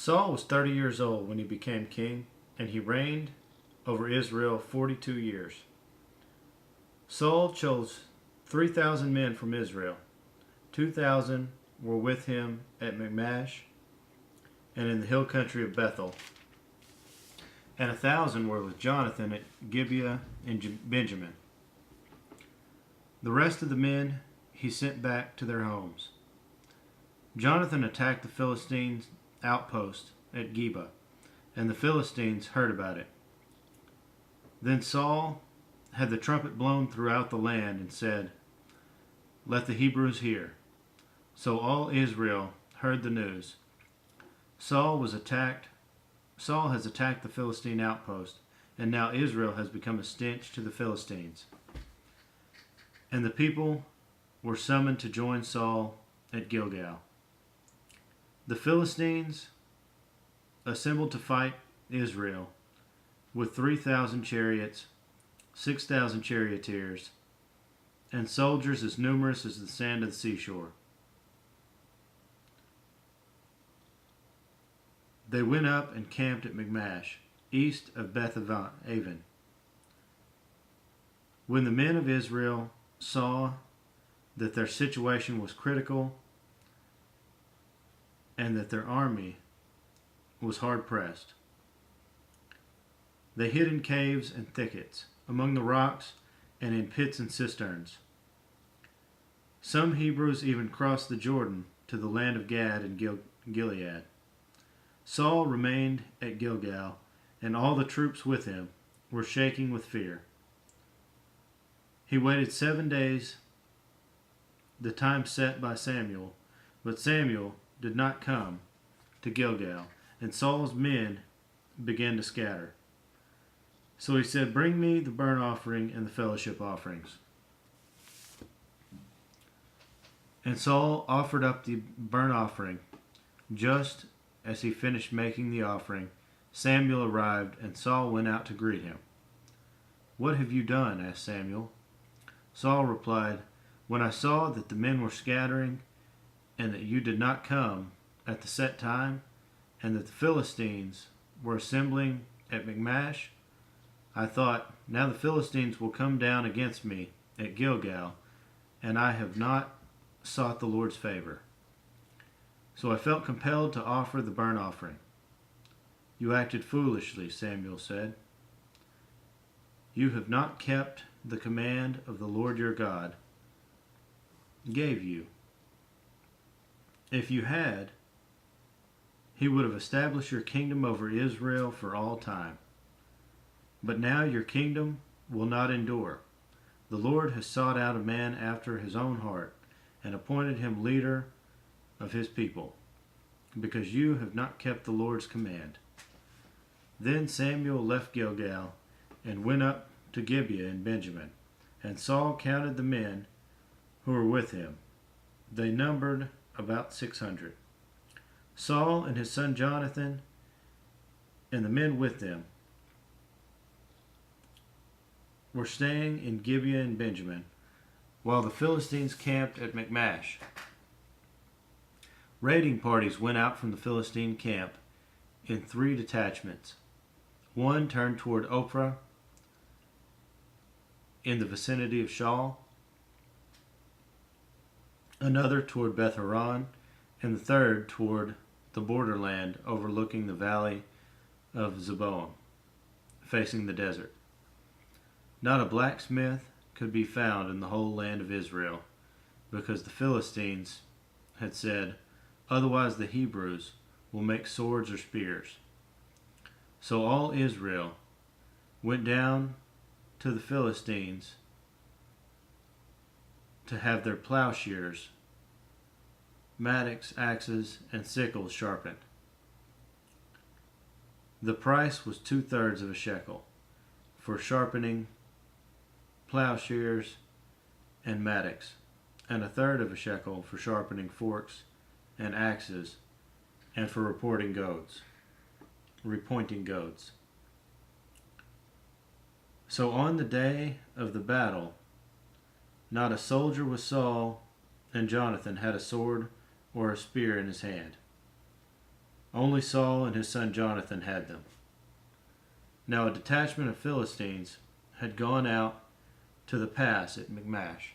Saul was 30 years old when he became king, and he reigned over Israel 42 years. Saul chose 3,000 men from Israel. 2,000 were with him at Michmash and in the hill country of Bethel, and 1,000 were with Jonathan at Gibeah in Benjamin. The rest of the men he sent back to their homes. Jonathan attacked the Philistines' outpost at Geba, and the Philistines heard about it. Then Saul had the trumpet blown throughout the land and said, "Let the Hebrews hear." So all Israel heard the news. Saul has attacked the Philistine outpost, and now Israel has become a stench to the Philistines. And the people were summoned to join Saul at Gilgal. The Philistines assembled to fight Israel with 3,000 chariots, 6,000 charioteers, and soldiers as numerous as the sand of the seashore. They went up and camped at Michmash, east of Beth-aven. When the men of Israel saw that their situation was critical and that their army was hard pressed, they hid in caves and thickets, among the rocks, and in pits and cisterns. Some Hebrews even crossed the Jordan to the land of Gad and Gilead. Saul remained at Gilgal, and all the troops with him were shaking with fear. He waited 7 days, the time set by Samuel, but Samuel did not come to Gilgal, and Saul's men began to scatter. So he said, "Bring me the burnt offering and the fellowship offerings." And Saul offered up the burnt offering. Just as he finished making the offering, Samuel arrived, and Saul went out to greet him. "What have you done?" asked Samuel. Saul replied, "When I saw that the men were scattering, and that you did not come at the set time, and that the Philistines were assembling at Michmash, I thought, now the Philistines will come down against me at Gilgal, and I have not sought the Lord's favor. So I felt compelled to offer the burnt offering." "You acted foolishly," Samuel said. "You have not kept the command of the Lord your God gave you. If you had, he would have established your kingdom over Israel for all time. But now your kingdom will not endure. The Lord has sought out a man after his own heart and appointed him leader of his people, because you have not kept the Lord's command." Then Samuel left Gilgal and went up to Gibeah in Benjamin, and Saul counted the men who were with him. They numbered about 600. Saul and his son Jonathan and the men with them were staying in Gibeah in Benjamin, while the Philistines camped at Michmash. Raiding parties went out from the Philistine camp in 3 detachments. One turned toward Ophrah in the vicinity of Shaul, another toward Beth-horon, and the third toward the borderland overlooking the valley of Zeboim, facing the desert. Not a blacksmith could be found in the whole land of Israel, because the Philistines had said, "Otherwise the Hebrews will make swords or spears." So all Israel went down to the Philistines to have their plowshares, mattocks, axes, and sickles sharpened. The price was 2/3 of a shekel for sharpening plowshares and mattocks, and 1/3 of a shekel for sharpening forks and axes, and for repointing goads. So on the day of the battle, not a soldier with Saul and Jonathan had a sword or a spear in his hand. Only Saul and his son Jonathan had them. Now a detachment of Philistines had gone out to the pass at Michmash,